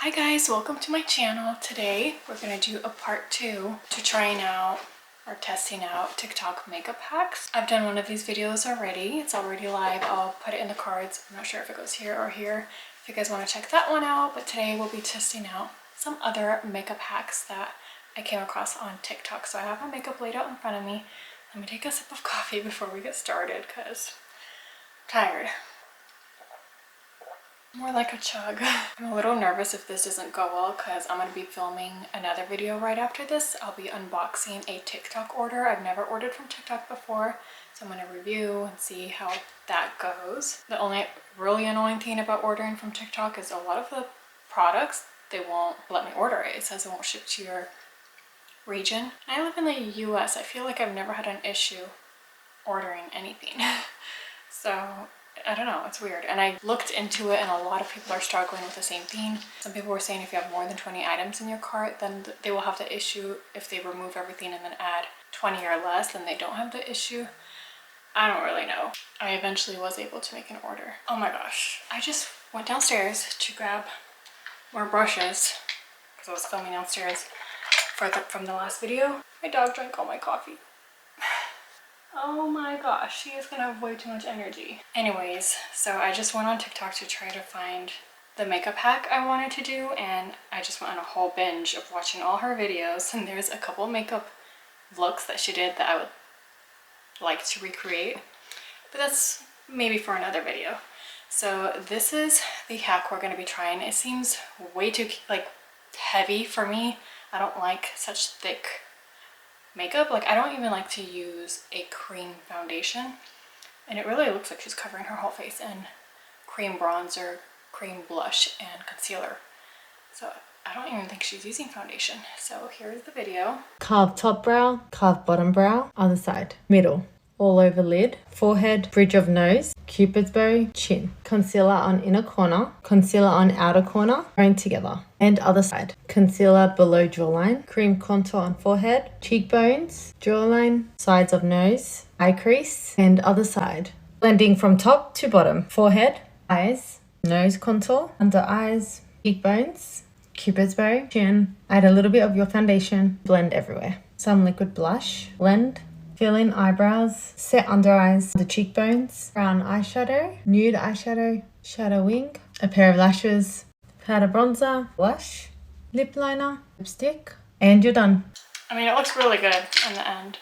Hi guys, welcome to my channel. Today we're gonna do a part 2 to trying out or testing out TikTok makeup hacks. I've done one of these videos already. It's already live. I'll put it in the cards. I'm not sure if it goes here or here if you guys want to check that one out, but today we'll be testing out some other makeup hacks that I came across on TikTok. So I have my makeup laid out in front of me. Let me take a sip of coffee before we get started because I'm tired. More like a chug. I'm a little nervous if this doesn't go well because I'm going to be filming another video right after this. I'll be unboxing a TikTok order. I've never ordered from TikTok before, so I'm going to review and see how that goes. The only really annoying thing about ordering from TikTok is a lot of the products, they won't let me order it. It says it won't ship to your region. I live in the US. I feel like I've never had an issue ordering anything. So I don't know, it's weird. And I looked into it and a lot of people are struggling with the same thing. Some people were saying if you have more than 20 items in your cart, then they will have the issue. If they remove everything and then add 20 or less, then they don't have the issue. I don't really know. I eventually was able to make an order. Oh my gosh. I just went downstairs to grab more brushes because I was filming downstairs from the last video. My dog drank all my coffee. Oh my gosh, she is gonna have way too much energy. Anyways, so I just went on TikTok to try to find the makeup hack I wanted to do, and I just went on a whole binge of watching all her videos, and there's a couple makeup looks that she did that I would like to recreate, but that's maybe for another video. So this is the hack we're gonna be trying. It seems way too heavy for me. I don't like such thick makeup. Like, I don't even like to use a cream foundation, and it really looks like she's covering her whole face in cream bronzer, cream blush, and concealer. So I don't even think she's using foundation. So here's the video. Carve top brow, carve bottom brow, other side, middle, all over lid, forehead, bridge of nose, cupid's bow, chin, concealer on inner corner, concealer on outer corner, joined together, and other side, concealer below jawline, cream contour on forehead, cheekbones, jawline, sides of nose, eye crease, and other side, blending from top to bottom, forehead, eyes, nose contour, under eyes, cheekbones, cupid's bow, chin, add a little bit of your foundation, blend everywhere, some liquid blush, blend, fill in eyebrows, set under eyes, the cheekbones, brown eyeshadow, nude eyeshadow, shadow wing, a pair of lashes, powder bronzer, blush, lip liner, lipstick, and you're done. I mean, it looks really good in the end.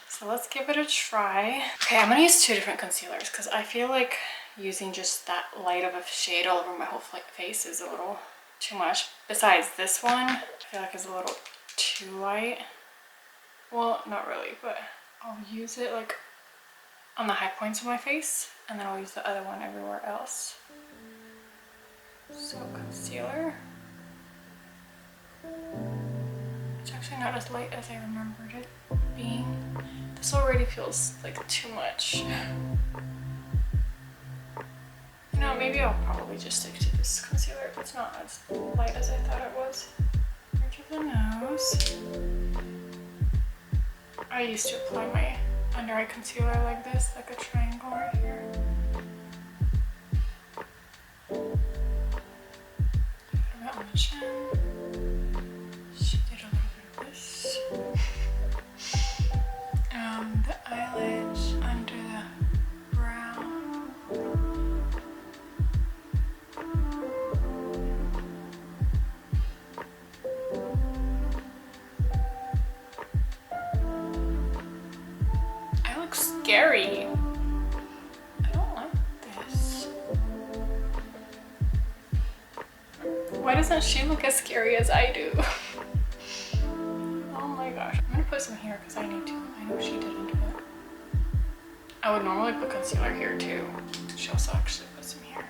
So let's give it a try. Okay, I'm gonna use two different concealers because I feel like using just that light of a shade all over my whole face is a little too much. Besides, this one, I feel like is a little too light. Well, not really, but I'll use it like on the high points of my face, and then I'll use the other one everywhere else. So concealer. It's actually not as light as I remembered it being. This already feels like too much. You know, maybe I'll probably just stick to this concealer if it's not as light as I thought it was. Bridge of the nose. I used to apply my under eye concealer like this, like a triangle right here. Put it on the chin. She did a little bit of this. The eyelids under the brow. Scary. I don't like this. Why doesn't she look as scary as I do? Oh my gosh. I'm gonna put some here because I need to. I know she didn't, but I would normally put concealer here too. She also actually put some here.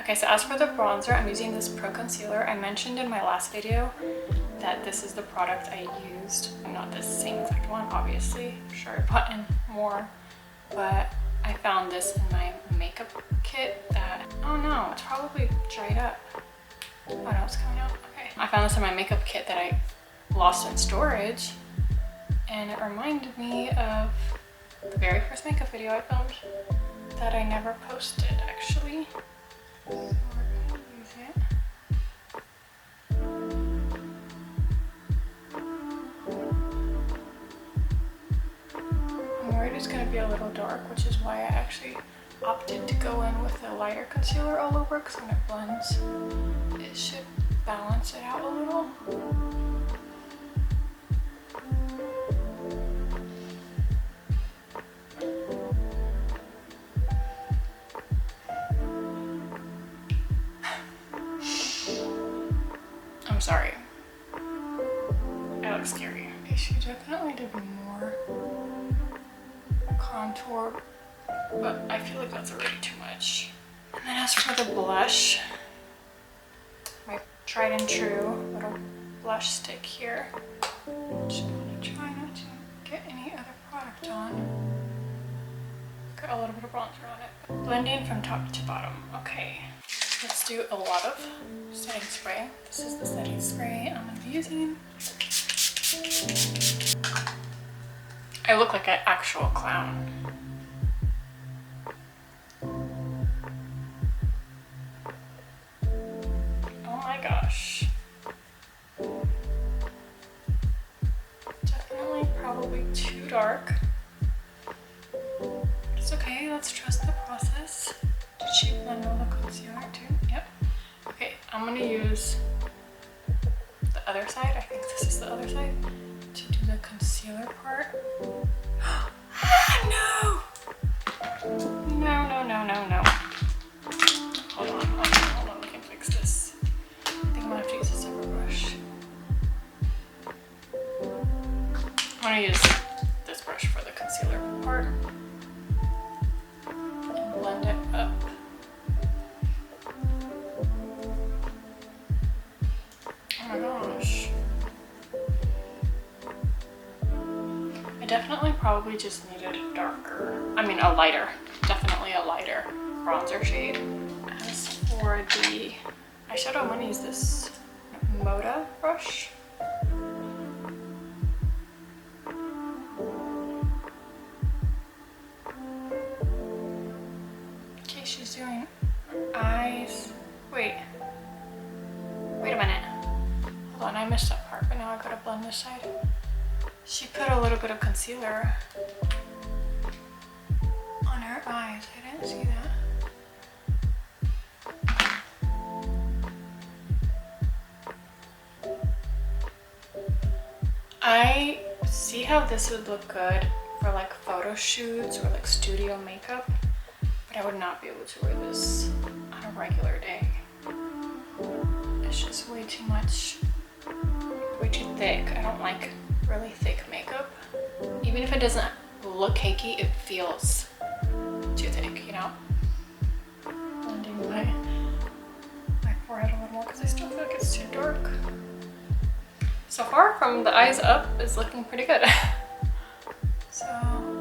Okay, so as for the bronzer, I'm using this Pro Concealer. I mentioned in my last video that this is the product I used. Not the same exact one, obviously. I'm sure I put in more, but I found this in my makeup kit that, oh no, it's probably dried up. Oh no, it's coming out. Okay. I found this in my makeup kit that I lost in storage, and it reminded me of very first makeup video I filmed that I never posted actually. So we're gonna use it. I'm worried it's gonna be a little dark, which is why I actually opted to go in with a lighter concealer all over, because when it blends, it should balance it out a little. I'm sorry. It looks scary. Okay, she definitely did more contour, but I feel like that's already too much. And then as for the blush, my tried and true little blush stick here. Just gonna try not to get any other product on. Got a little bit of bronzer on it. Blending from top to bottom. Okay, let's do a lot of setting spray. This is the setting spray I'm gonna be using. I look like an actual clown. Oh my gosh. Definitely probably too dark. It's okay, let's trust the process. Did she blend all the concealer too? Yep. Okay, I'm gonna use the other side. I think this is the other side to do the concealer part. No! No, no, no, no, no. Hold on, we can fix this. I think I'm gonna have to use a separate brush. I'm gonna use this brush for the concealer part. And blend it up. Oh my gosh. I definitely probably just needed a darker, a lighter, definitely a lighter bronzer shade. As for the eyeshadow, I'm gonna use this Moda brush. Okay, she's doing eyes. Wait a minute. Hold on, I missed that part, but now I gotta blend this side. She put a little bit of concealer on her eyes. I didn't see that. I see how this would look good for like photo shoots or like studio makeup, but I would not be able to wear this on a regular day. It's just way too much, way too thick. I don't like really thick makeup. Even if it doesn't look cakey, it feels too thick, you know? Blending my forehead a little more because I still feel like it's too dark. So far, from the eyes up, is looking pretty good. So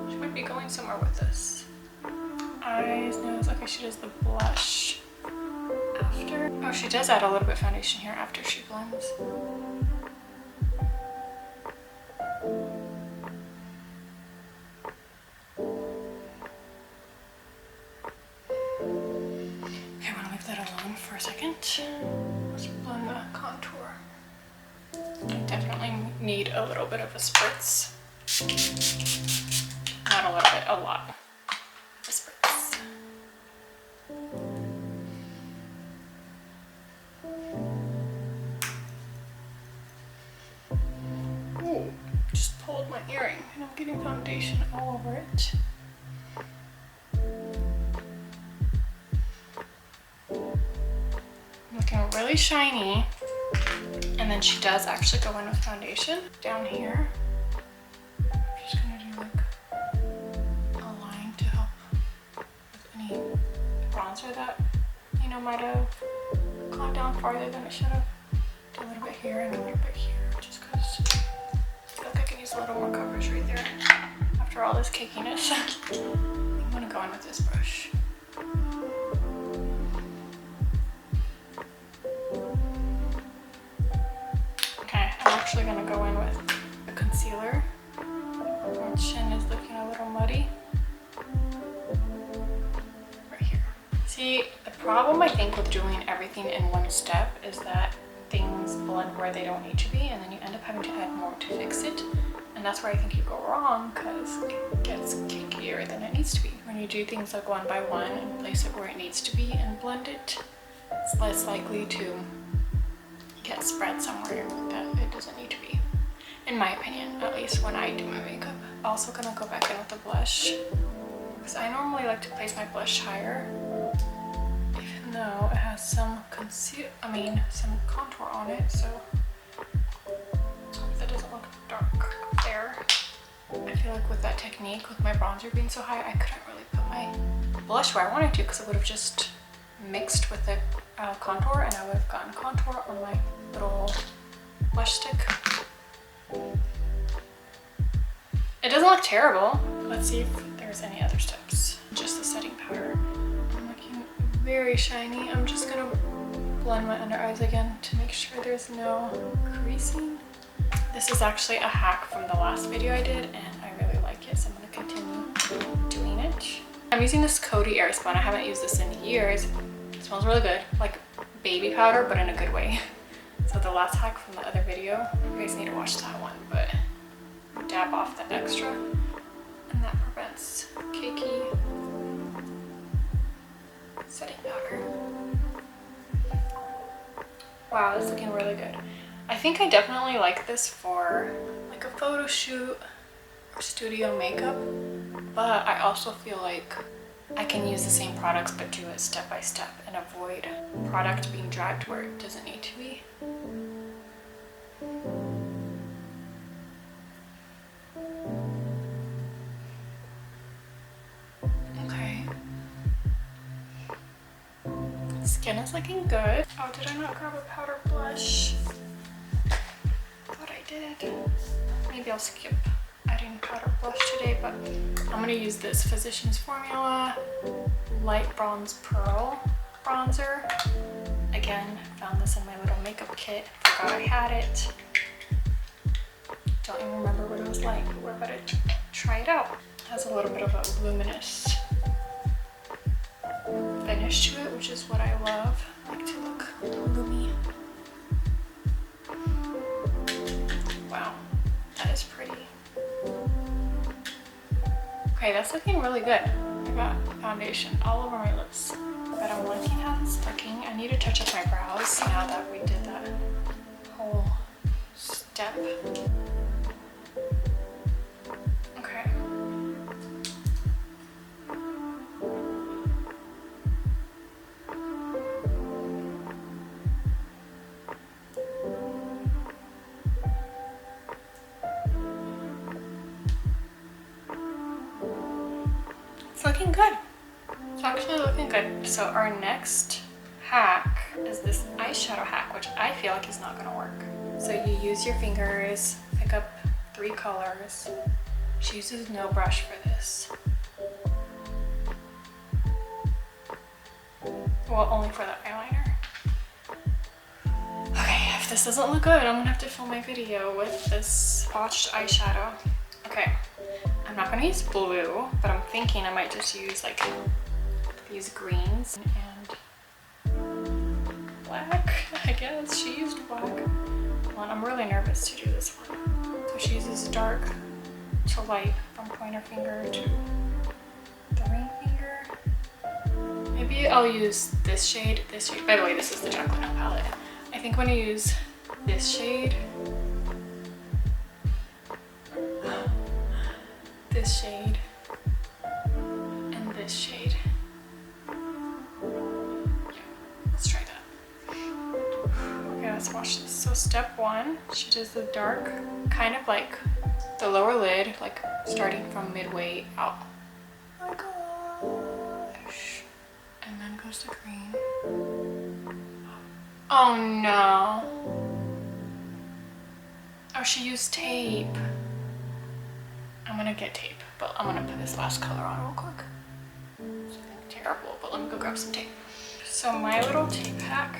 she might be going somewhere with this. Eyes, nose. Okay, she does the blush after. Oh, she does add a little bit of foundation here after she blends. Okay, I'm gonna leave that alone for a second. Let's blend the contour. I definitely need a little bit of a spritz. Not a little bit, a lot. A spritz. Ooh, just pulled my earring and I'm getting foundation all over it. Looking really shiny. And then she does actually go in with foundation down here. I'm just gonna do like a line to help with any bronzer that, you know, might have gone down farther than it should have. Do a little bit here and a little bit here, just because I feel like I can use a little more coverage right there after all this cakiness. I'm gonna go in with this brush. I'm actually going to go in with the concealer. My chin is looking a little muddy. See, the problem I think with doing everything in one step is that things blend where they don't need to be, and then you end up having to add more to fix it. And that's where I think you go wrong, because it gets cakeier than it needs to be. When you do things like one by one and place it where it needs to be and blend it, it's less likely to get spread somewhere that it doesn't need to be. In my opinion, at least when I do my makeup. Also gonna go back in with the blush, because I normally like to place my blush higher, even though it has some some contour on it, so that doesn't look dark there. I feel like with that technique, with my bronzer being so high, I couldn't really put my blush where I wanted to, because it would have just mixed with the contour, and I would have gotten contour on my little blush stick. It doesn't look terrible. Let's see if there's any other steps. Just the setting powder. I'm looking very shiny. I'm just gonna blend my under eyes again to make sure there's no creasing. This is actually a hack from the last video I did, and I really like it, so I'm gonna continue doing it. I'm using this Coty Airspun. I haven't used this in years. It smells really good, like baby powder, but in a good way. So the last hack from the other video, you guys need to watch that one, but dab off the extra, and that prevents cakey setting powder. Wow, that's looking really good. I think I definitely like this for like a photo shoot or studio makeup, but I also feel like I can use the same products but do it step by step and avoid product being dragged where it doesn't need to be. Okay. Skin is looking good. Oh, did I not grab a powder blush? Thought I did. Maybe I'll skip adding powder blush today, but I'm gonna use this Physicians Formula Light Bronze Pearl bronzer. Again, found this in my little makeup kit. Forgot I had it. Don't even remember what it was like, but we're about to try it out. It has a little bit of a luminous finish to it, which is what I love. I like to look loomy. Wow, that is pretty. Okay, that's looking really good. I got foundation all over my lips, but I'm liking how it's looking. I need to touch up my brows now that we did that whole step. Okay. It's looking good. It's actually looking good. So our next hack is this eyeshadow hack, which I feel like is not gonna work. So you use your fingers, pick up 3 colors. She uses no brush for this. Well, only for the eyeliner. Okay, if this doesn't look good, I'm gonna have to film my video with this botched eyeshadow. Okay, I'm not gonna use blue, but I'm thinking I might just use like these greens and black, I guess. She used black. Well, I'm really nervous to do this one. So she uses dark to light from pointer finger to the ring finger. Maybe I'll use this shade, this shade. By the way, this is the Jaclyn palette. I think I'm gonna use this shade, this shade, and this shade. Let's try that. Okay, let's watch this. So step 1, she does the dark, kind of like the lower lid, like starting from midway out. Oh my gosh. And then goes the green. Oh no. Oh, she used tape. I'm gonna get tape, but I'm gonna put this last color on real quick. It's terrible, but let me go grab some tape. So my little tape hack,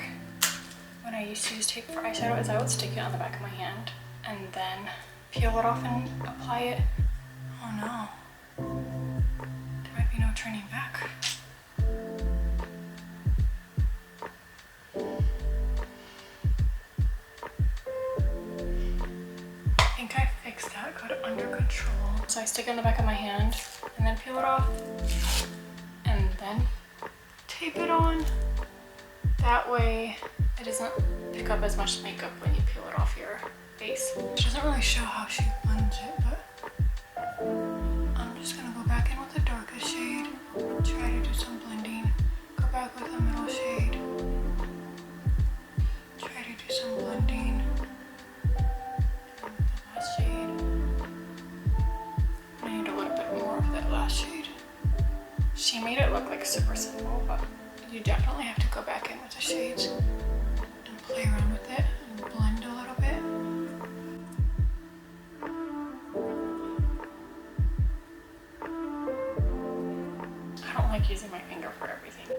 when I used to use tape for eyeshadow, is I would stick it on the back of my hand and then peel it off and apply it. Oh no. There might be no turning back. I stick it in the back of my hand and then peel it off and then tape it on. That way it doesn't pick up as much makeup when you peel it off your face. It doesn't really show how she blends it, but I'm just gonna go back in with the darkest shade, try to do some blending, go back with the middle shade, try to do some blending, and the last shade. I need a little bit more of that last shade. She made it look like super simple, but you definitely have to go back in with the shades and play around with it and blend a little bit. I don't like using my finger for everything.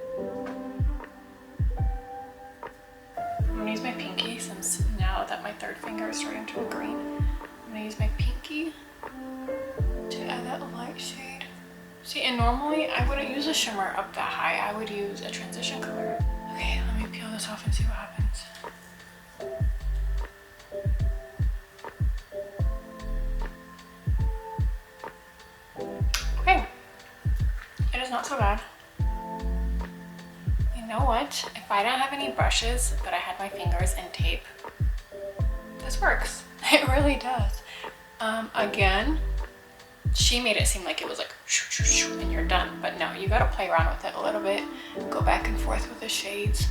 I'm gonna use my pinky since now that my third finger is starting to go green. I'm gonna use my pinky to add that light shade. See, and normally I wouldn't use a shimmer up that high. I would use a transition color. Okay, let me peel this off and see what happens. Okay, it is not so bad. You know what? If I didn't have any brushes, but I had my fingers and tape, this works. It really does. Again, she made it seem like it was like shoo, shoo, shoo, and you're done, but no, you gotta play around with it a little bit, go back and forth with the shades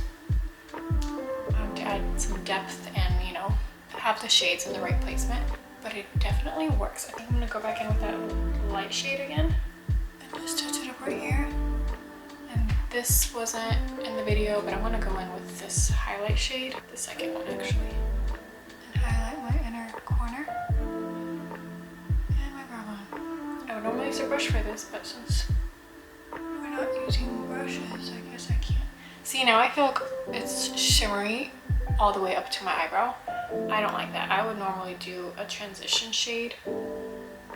to add some depth and, you know, have the shades in the right placement. But it definitely works. I think I'm gonna go back in with that light shade again and just touch it up right here. And this wasn't in the video, but I'm gonna go in with this highlight shade, the second one actually, and highlight my inner corner. I would normally use a brush for this, but since we're not using brushes, I guess I can't. See, now I feel like it's shimmery all the way up to my eyebrow. I don't like that. I would normally do a transition shade,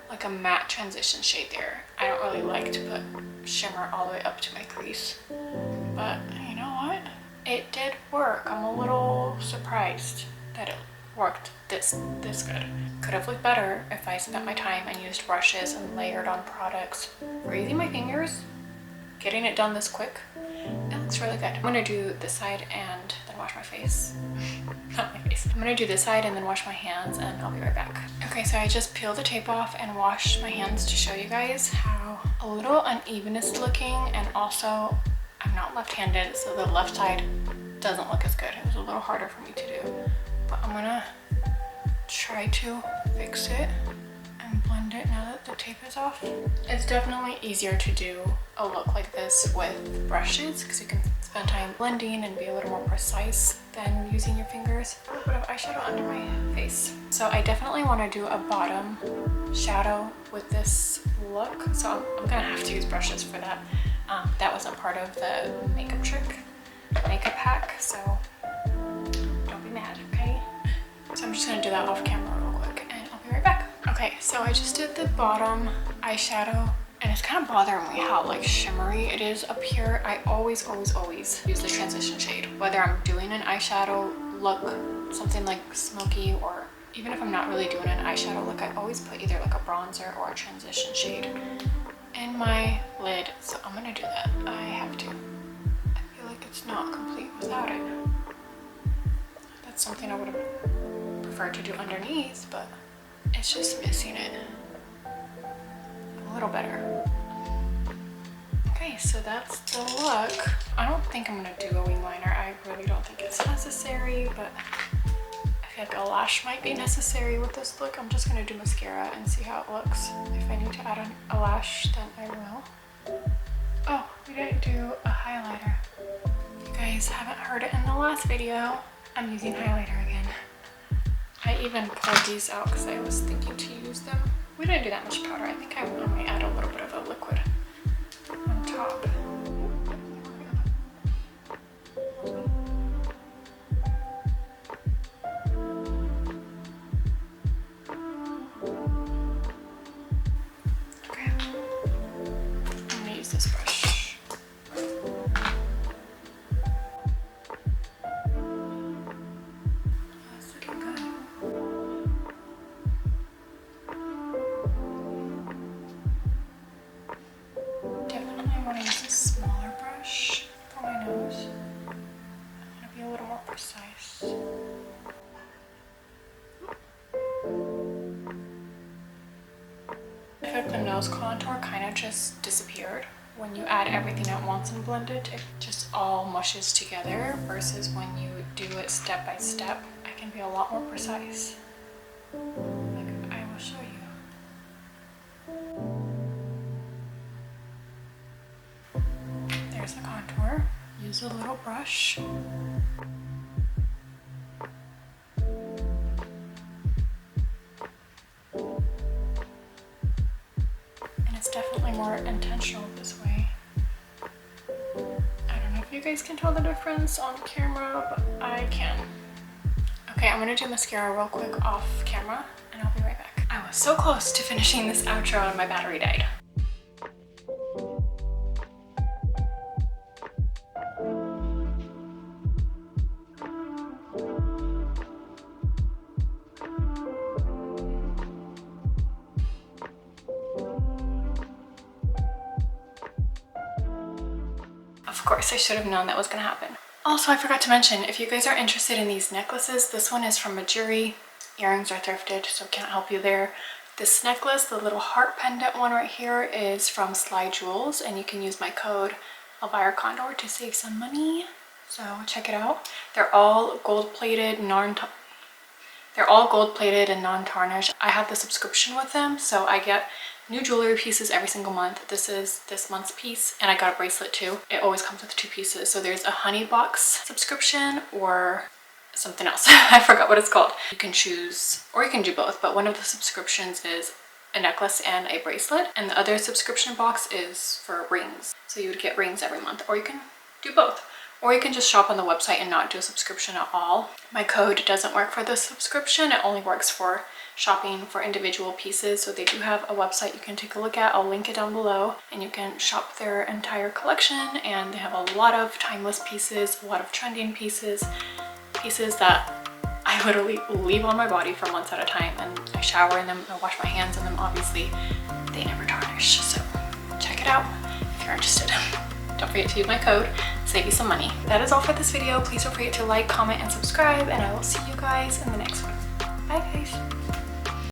like a matte transition shade there. I don't really like to put shimmer all the way up to my crease. But you know what? It did work. I'm a little surprised that it worked this good. Could have looked better if I spent my time and used brushes and layered on products. For using my fingers, getting it done this quick, it looks really good. I'm gonna do this side and then wash my face. Not my face. I'm gonna do this side and then wash my hands, and I'll be right back. Okay, so I just peeled the tape off and washed my hands to show you guys how a little uneven it's looking, and also I'm not left-handed, so the left side doesn't look as good. It was a little harder for me to do. But I'm gonna try to fix it and blend it now that the tape is off. It's definitely easier to do a look like this with brushes because you can spend time blending and be a little more precise than using your fingers. A little bit of eyeshadow under my face. So I definitely want to do a bottom shadow with this look. So I'm gonna have to use brushes for that. That wasn't part of the makeup hack, so don't be mad, okay? So I'm just gonna do that off camera real quick and I'll be right back. Okay, so I just did the bottom eyeshadow and it's kind of bothering me how like shimmery it is up here. I always use the transition shade, whether I'm doing an eyeshadow look, something like smoky, or even if I'm not really doing an eyeshadow look, I always put either like a bronzer or a transition shade in my lid. So I'm gonna do that. I have to. I feel like it's not complete without it. That's something I would have preferred to do underneath, but it's just missing it a little better. Okay, so that's the look. I don't think I'm gonna do a wing liner. I really don't think it's necessary, but I feel like a lash might be necessary with this look. I'm just gonna do mascara and see how it looks. If I need to add a lash, then I will. Oh, we didn't do a highlighter. If you guys haven't heard it in the last video, I'm using highlighter again. I even pulled these out because I was thinking to use them. We didn't do that much powder. I think I might add a little bit of a liquid on top. Okay, I'm gonna use this brush. That's looking good. nose contour kind of just disappeared. When you add everything at once and blend it, it just all mushes together, versus when you do it step by step, I can be a lot more precise. Like, I will show you. There's the contour. Use a little brush. It's definitely more intentional this way. I don't know if you guys can tell the difference on camera, but I can. Okay, I'm gonna do mascara real quick off camera and I'll be right back. I was so close to finishing this outro and my battery died. Of course, I should have known that was gonna happen. Also, I forgot to mention, if you guys are interested in these necklaces, this one is from Majuri. Earrings are thrifted, so can't help you there. This necklace, the little heart pendant one right here, is from Sly Jewels, and you can use my code Elvira Condor to save some money. So check it out. They're all gold-plated, and non-tarnished. I have the subscription with them, so I get new jewelry pieces every single month. This is this month's piece, and I got a bracelet too. It always comes with 2 pieces. So there's a honey box subscription or something else. I forgot what it's called. You can choose, or you can do both, but one of the subscriptions is a necklace and a bracelet, and the other subscription box is for rings. So you would get rings every month, or you can do both. Or you can just shop on the website and not do a subscription at all. My code doesn't work for the subscription. It only works for shopping for individual pieces. So they do have a website you can take a look at. I'll link it down below, and you can shop their entire collection. And they have a lot of timeless pieces, a lot of trending pieces, pieces that I literally leave on my body for months at a time, and I shower in them, I wash my hands in them. Obviously, they never tarnish. So check it out if you're interested. Don't forget to use my code, save you some money. That is all for this video. Please don't forget to like, comment, and subscribe, and I will see you guys in the next one. Bye guys.